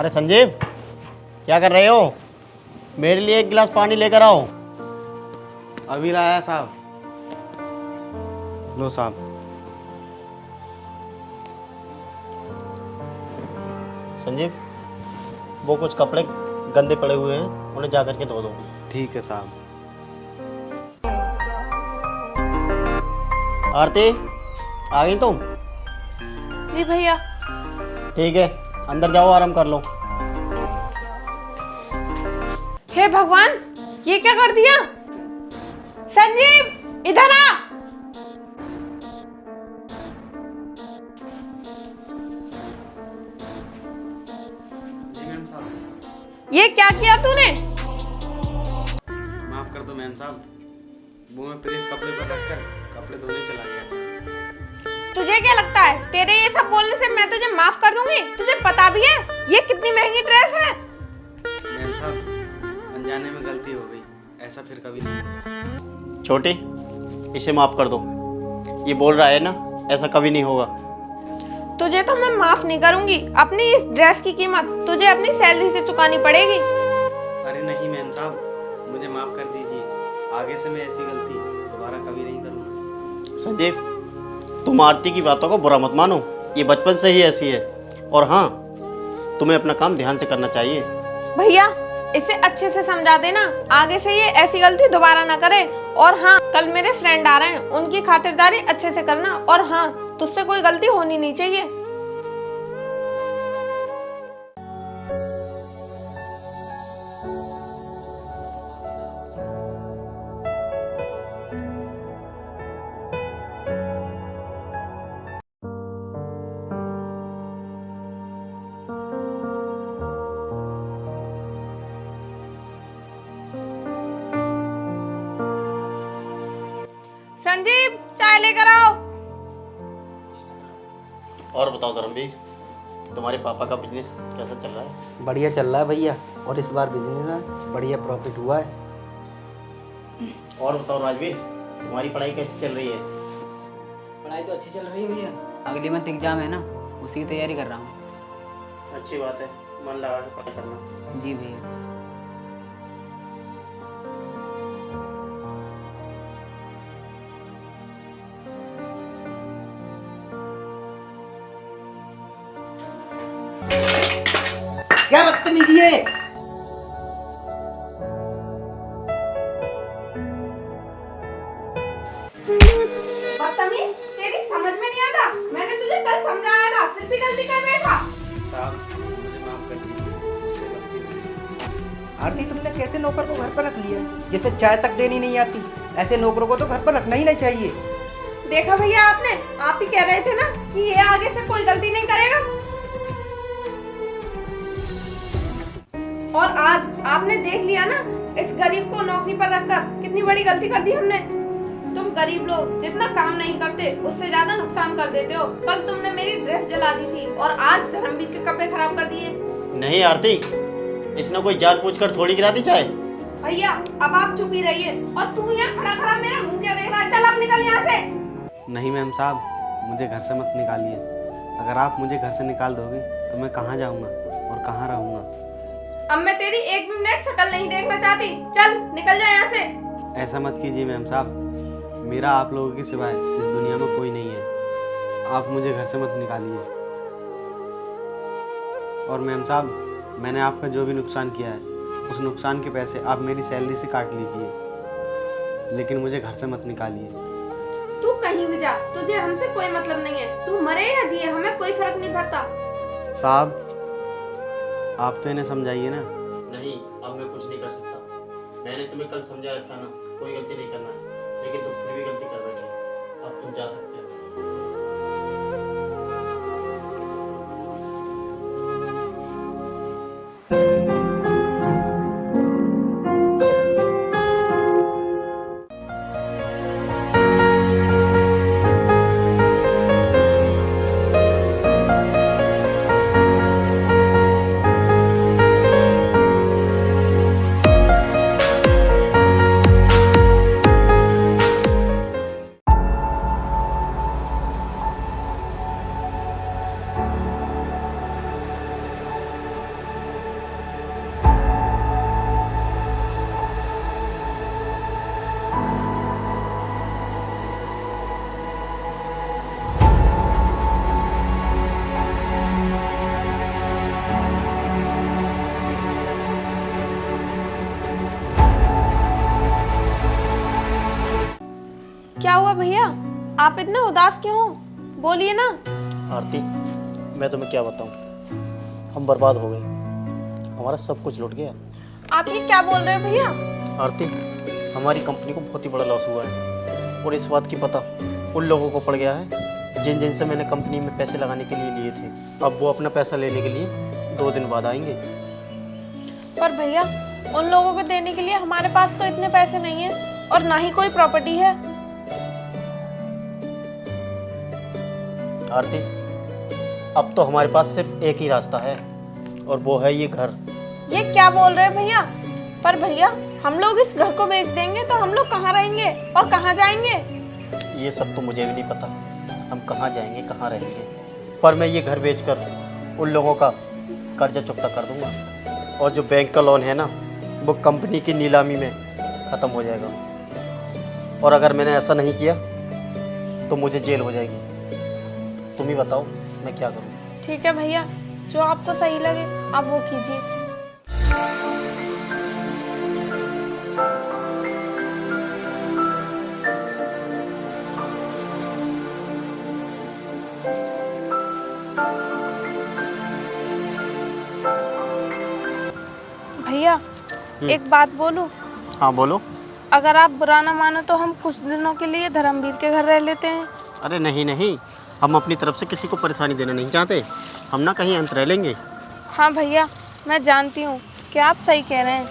अरे संजीव, क्या कर रहे हो? मेरे लिए एक गिलास पानी लेकर आओ। अभी लाया साहब। लो साहब। संजीव, वो कुछ कपड़े गंदे पड़े हुए हैं, उन्हें जा करके धो दो। ठीक है साहब। आरती, आ गई तुम? जी भैया। ठीक है, अंदर जाओ, आराम कर लो। हे भगवान, ये क्या कर दिया? संजीव, इधर आ। ये क्या किया तूने? माफ कर दो मैम साहब, वो मैं प्रेस कपड़े पर रखकर कपड़े धोने चला गया था। तुझे क्या लगता है तेरे ये सब बोलने से मैं तुझे माफ कर दूंगी? तुझे पता भी है ये कितनी महंगी ड्रेस है? मैम साहब, अनजाने में गलती हो गई, ऐसा फिर कभी नहीं होगा। छोटी, इसे माफ कर दो। ये बोल रहा है ना, ऐसा कभी नहीं होगा। तुझे तो मैं माफ नहीं करूंगी। अपनी इस ड्रेस की कीमत तुझे अपनी सैलरी से चुकानी पड़ेगी। अरे नहीं मैम साहब, मुझे माफ कर दीजिए। आगे से मैं ऐसी गलती दोबारा कभी नहीं करूँगा। संजीव, तुम आरती की बातों को बुरा मत मानो, ये बचपन से ही ऐसी है। और हाँ, तुम्हें अपना काम ध्यान से करना चाहिए। भैया, इसे अच्छे से समझा देना, आगे से ये ऐसी गलती दोबारा ना करे। और हाँ, कल मेरे फ्रेंड आ रहे हैं, उनकी खातिरदारी अच्छे से करना। और हाँ, तुझसे कोई गलती होनी नहीं चाहिए। संजीव, चाय लेकर आओ। और बताओ धर्मवीर, तुम्हारे पापा का बिजनेस कैसा चल रहा है? बढ़िया चल रहा है भैया, और इस बार बिजनेस में बढ़िया प्रॉफिट हुआ है। और बताओ राजवीर, तुम्हारी पढ़ाई कैसी चल रही है? पढ़ाई तो अच्छी चल रही है भैया। अगले मंथ एग्जाम है ना, उसी की तैयारी कर रहा हूँ। अच्छी बात है, मन लगा के पढ़ाई करना। जी भैया। क्या बदतमीजी है? बदतमीज, तेरी समझ में नहीं आता? मैंने तुझे कल समझाया था, फिर भी गलती कर बैठा। साहब, मुझे माफ कर दीजिए, मुझसे गलती हो गई। आरती, तुमने कैसे नौकर को घर पर रख लिया? जिसे चाय तक देनी नहीं आती, ऐसे नौकरों को तो घर पर रखना ही नहीं चाहिए। देखा भैया आपने, आप ही कह रहे थे ना कि ये आगे से कोई गलती नहीं करेगा। और आज आपने देख लिया ना, इस गरीब को नौकरी पर रखकर कितनी बड़ी गलती कर दी हमने। तुम गरीब लोग जितना काम नहीं करते, उससे ज्यादा नुकसान कर देते हो। कल तुमने मेरी ड्रेस जला दी थी और आज धर्मवीर के कपड़े खराब कर दिए। नहीं आरती, इसने कोई जानबूझकर थोड़ी गिरा दी चाय। भैया, अब आप चुप ही रहिए। और तू यहाँ खड़ा खड़ा मेरा मुंह क्या देख रहा है? चल अब निकल यहाँ से। नहीं मैम साहब, मुझे घर से मत निकालिए। अगर आप मुझे घर से निकाल दोगे तो मैं कहाँ जाऊँगा और कहाँ रहूँगा? अब मैं तेरी एक भी मिनट शक्ल नहीं देखना चाहती। चल निकल जा यहाँ से। ऐसा मत कीजिए मैम साहब, मेरा आप लोगों के सिवाय इस दुनिया में कोई नहीं है। आप मुझे घर से मत निकालिए। और मैम साहब, मैंने आपका जो भी नुकसान किया है, उस नुकसान के पैसे आप मेरी सैलरी से काट लीजिए, लेकिन मुझे घर से मत निकालिए। तू कहीं भी जा, तुझे हमसे कोई मतलब नहीं है। तू मरे या जिए, हमें कोई फर्क नहीं पड़ता। साहब, आप तो इन्हें समझाइए ना। नहीं, अब मैं कुछ नहीं कर सकता। मैंने तुम्हें कल समझाया था ना, कोई गलती नहीं करना है, लेकिन तुम फिर भी गलती कर बैठे। अब तुम जा सकते हो। क्या हुआ भैया? आप इतने उदास क्यों हो? बोलिए ना। आरती, मैं तुम्हें क्या बताऊं, हम बर्बाद हो गए, हमारा सब कुछ लुट गया। आप ये क्या बोल रहे हो भैया? आरती, हमारी कंपनी को बहुत ही बड़ा लॉस हुआ है और इस बात की पता उन लोगों को पड़ गया है जिन जिनसे मैंने कंपनी में पैसे लगाने के लिए लिए थे। अब वो अपना पैसा लेने के लिए 2 दिन बाद आएंगे। पर भैया, उन लोगों को देने के लिए हमारे पास तो इतने पैसे नहीं है और ना ही कोई प्रॉपर्टी है। आरती, अब तो हमारे पास सिर्फ एक ही रास्ता है और वो है ये घर। ये क्या बोल रहे हैं भैया? पर भैया, हम लोग इस घर को बेच देंगे तो हम लोग कहाँ रहेंगे और कहाँ जाएंगे? ये सब तो मुझे भी नहीं पता, हम कहाँ जाएंगे कहाँ रहेंगे, पर मैं ये घर बेचकर उन लोगों का कर्जा चुकता कर दूंगा और जो बैंक का लोन है ना, वो कंपनी की नीलामी में ख़त्म हो जाएगा। और अगर मैंने ऐसा नहीं किया तो मुझे जेल हो जाएगी। तुम ही बताओ मैं क्या करूँ। ठीक है भैया, जो आपको सही लगे आप वो कीजिए। भैया, एक बात बोलूं? हाँ बोलो। अगर आप बुरा ना मानो तो हम कुछ दिनों के लिए धर्मवीर के घर रह लेते हैं। अरे नहीं नहीं, हम अपनी तरफ से किसी को परेशानी देना नहीं चाहते, हम ना कहीं अंत रह लेंगे। हाँ भैया, मैं जानती हूँ कि आप सही कह रहे हैं,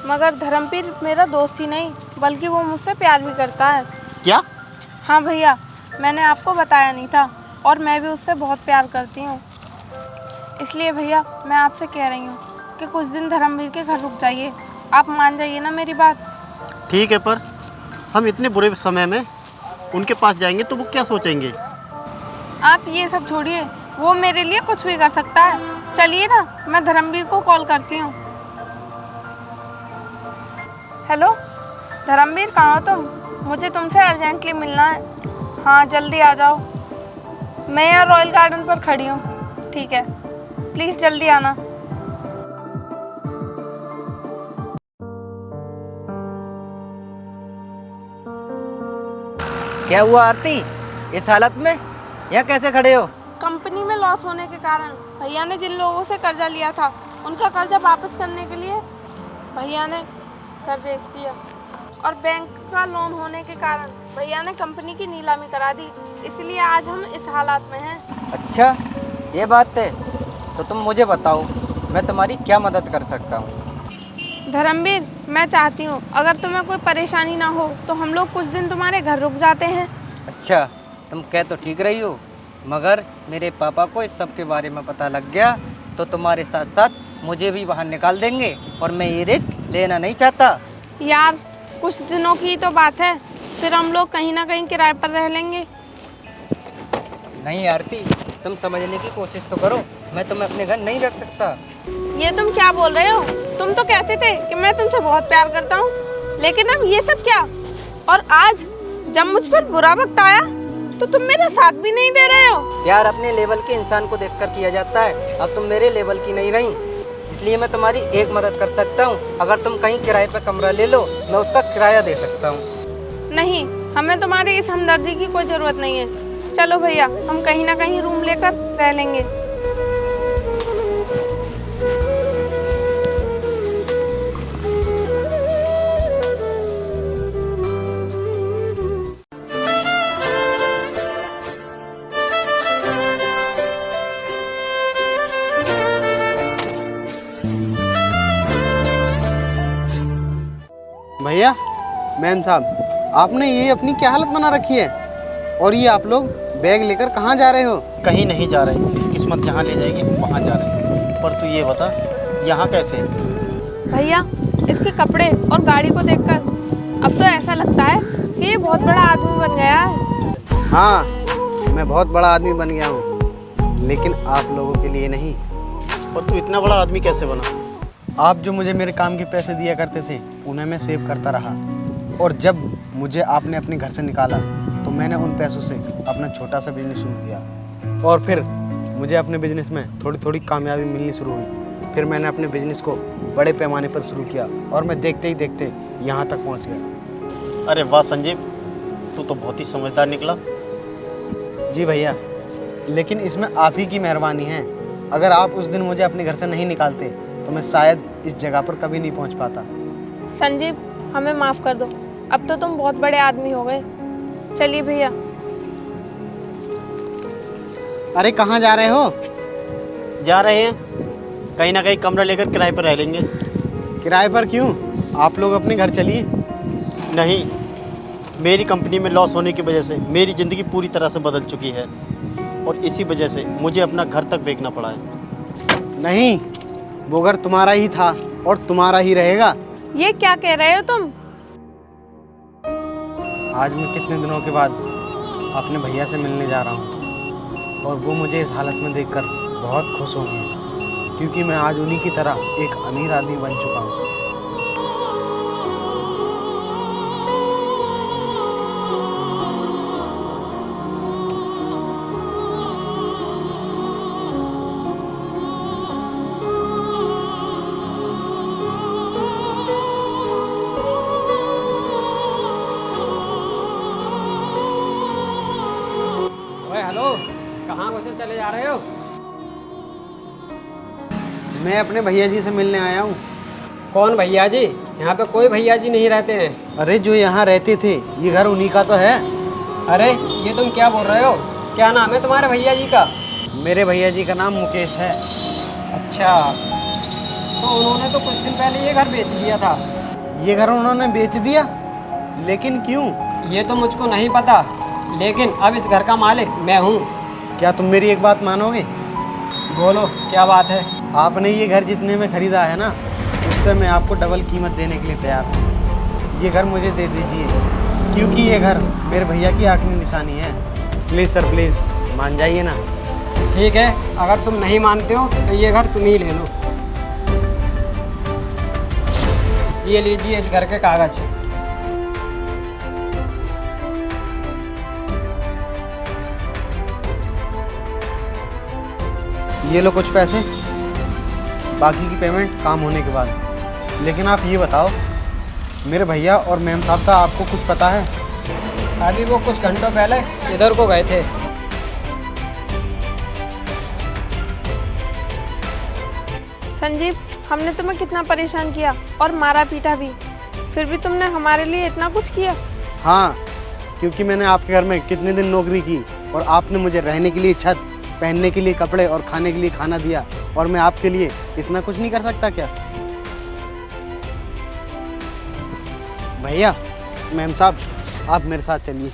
मगर धर्मवीर मेरा दोस्त ही नहीं बल्कि वो मुझसे प्यार भी करता है। क्या? हाँ भैया, मैंने आपको बताया नहीं था और मैं भी उससे बहुत प्यार करती हूँ। इसलिए भैया मैं आपसे कह रही हूँ कि कुछ दिन धर्मवीर के घर रुक जाइए। आप मान जाइए ना मेरी बात। ठीक है, पर हम इतने बुरे समय में उनके पास जाएंगे तो वो क्या सोचेंगे? आप ये सब छोड़िए, वो मेरे लिए कुछ भी कर सकता है। चलिए ना, मैं धर्मवीर को कॉल करती हूँ। हेलो धर्मवीर, कहाँ हो तुम? मुझे तुमसे अर्जेंटली मिलना है। हाँ जल्दी आ जाओ, मैं यहाँ रॉयल गार्डन पर खड़ी हूँ। ठीक है, प्लीज़ जल्दी आना। क्या हुआ आरती, इस हालत में यहाँ कैसे खड़े हो? कंपनी में लॉस होने के कारण भैया ने जिन लोगों से कर्जा लिया था उनका कर्जा वापस करने के लिए भैया ने घर बेच दिया और बैंक का लोन होने के कारण भैया ने कंपनी की नीलामी करा दी। इसलिए आज हम इस हालात में हैं। अच्छा ये बात है, तो तुम मुझे बताओ मैं तुम्हारी क्या मदद कर सकता हूँ? धर्मवीर, मैं चाहती हूँ अगर तुम्हें कोई परेशानी ना हो तो हम लोग कुछ दिन तुम्हारे घर रुक जाते हैं। अच्छा, तुम कह तो ठीक रही हो, मगर मेरे पापा को इस सब के बारे में पता लग गया तो तुम्हारे साथ साथ मुझे भी बाहर निकाल देंगे और मैं ये रिस्क लेना नहीं चाहता। यार कुछ दिनों की तो बात है, फिर हम लोग कहीं ना कहीं किराए पर रह लेंगे। नहीं आरती, तुम समझने की कोशिश तो करो, मैं तुम्हें अपने घर नहीं रख सकता। ये तुम क्या बोल रहे हो? तुम तो कहते थे कि मैं तुमसे बहुत प्यार करता हूँ, लेकिन अब ये सब क्या? और आज जब मुझ पर बुरा वक्त आया तो तुम मेरा साथ भी नहीं दे रहे हो। प्यार अपने लेवल के इंसान को देखकर किया जाता है। अब तुम मेरे लेवल की नहीं रही, इसलिए मैं तुम्हारी एक मदद कर सकता हूँ। अगर तुम कहीं किराए पर कमरा ले लो, मैं उसका किराया दे सकता हूँ। नहीं, हमें तुम्हारी इस हमदर्दी की कोई ज़रूरत नहीं है। चलो भैया, हम कहीं ना कहीं रूम लेकर रह लेंगे। भैया, मैम साहब, आपने ये अपनी क्या हालत बना रखी है? और ये आप लोग बैग लेकर कहाँ जा रहे हो? कहीं नहीं जा रहे, किस्मत जहाँ ले जाएगी वहाँ जा रहे हैं। पर तू ये बता, यहाँ कैसे? भैया, इसके कपड़े और गाड़ी को देखकर अब तो ऐसा लगता है कि ये बहुत बड़ा आदमी बन गया है। हाँ, मैं बहुत बड़ा आदमी बन गया हूँ, लेकिन आप लोगों के लिए नहीं। पर तू इतना बड़ा आदमी कैसे बना? आप जो मुझे मेरे काम के पैसे दिया करते थे उन्हें मैं सेव करता रहा, और जब मुझे आपने अपने घर से निकाला तो मैंने उन पैसों से अपना छोटा सा बिजनेस शुरू किया और फिर मुझे अपने बिजनेस में थोड़ी थोड़ी कामयाबी मिलनी शुरू हुई। फिर मैंने अपने बिजनेस को बड़े पैमाने पर शुरू किया और मैं देखते ही देखते यहाँ तक पहुँच गया। अरे वाह संजीव, तू तो बहुत ही समझदार निकला। जी भैया, लेकिन इसमें आप ही की मेहरबानी है। अगर आप उस दिन मुझे अपने घर से नहीं निकालते तो मैं शायद इस जगह पर कभी नहीं पहुंच पाता। संजीव, हमें माफ़ कर दो, अब तो तुम बहुत बड़े आदमी हो गए। चलिए भैया। अरे कहाँ जा रहे हो? जा रहे हैं, कहीं ना कहीं कमरा लेकर किराए पर रह लेंगे। किराए पर क्यों? आप लोग अपने घर चलिए। नहीं, मेरी कंपनी में लॉस होने की वजह से मेरी ज़िंदगी पूरी तरह से बदल चुकी है और इसी वजह से मुझे अपना घर तक बेचना पड़ा है। नहीं, वो घर तुम्हारा ही था और तुम्हारा ही रहेगा। ये क्या कह रहे हो तुम? आज मैं कितने दिनों के बाद अपने भैया से मिलने जा रहा हूँ और वो मुझे इस हालत में देखकर बहुत खुश होंगे, क्योंकि मैं आज उन्हीं की तरह एक अमीर आदमी बन चुका हूँ। ओए हेलो, कहाँ घुसे चले जा रहे हो? मैं अपने भैया जी से मिलने आया हूँ। कौन भैया जी? यहाँ पे कोई भैया जी नहीं रहते हैं। अरे जो यहाँ रहते थे, ये घर उन्हीं का तो है। अरे ये तुम क्या बोल रहे हो? क्या नाम है तुम्हारे भैया जी का? मेरे भैया जी का नाम मुकेश है। अच्छा, तो उन्होंने तो कुछ दिन पहले ये घर बेच दिया था। ये घर उन्होंने बेच दिया, लेकिन क्यों? ये तो मुझको नहीं पता, लेकिन अब इस घर का मालिक मैं हूँ। क्या तुम मेरी एक बात मानोगे? बोलो क्या बात है? आपने ये घर जितने में ख़रीदा है ना, उससे मैं आपको डबल कीमत देने के लिए तैयार हूँ। ये घर मुझे दे दीजिए, क्योंकि ये घर मेरे भैया की आखिरी निशानी है। प्लीज़ सर, प्लीज़ मान जाइए ना। ठीक है, अगर तुम नहीं मानते हो तो ये घर तुम ही ले लो। ये लीजिए इस घर के कागज। ये लो कुछ पैसे, बाकी की पेमेंट काम होने के बाद। लेकिन आप ये बताओ, मेरे भैया और मैम साहब का आपको कुछ पता है? अभी वो कुछ घंटों पहले इधर को गए थे। संजीव, हमने तुम्हें कितना परेशान किया और मारा पीटा भी, फिर भी तुमने हमारे लिए इतना कुछ किया। हाँ, क्योंकि मैंने आपके घर में कितने दिन नौकरी की और आपने मुझे रहने के लिए छत, पहनने के लिए कपड़े और खाने के लिए खाना दिया, और मैं आपके लिए इतना कुछ नहीं कर सकता क्या? भैया, मैम साहब, आप मेरे साथ चलिए।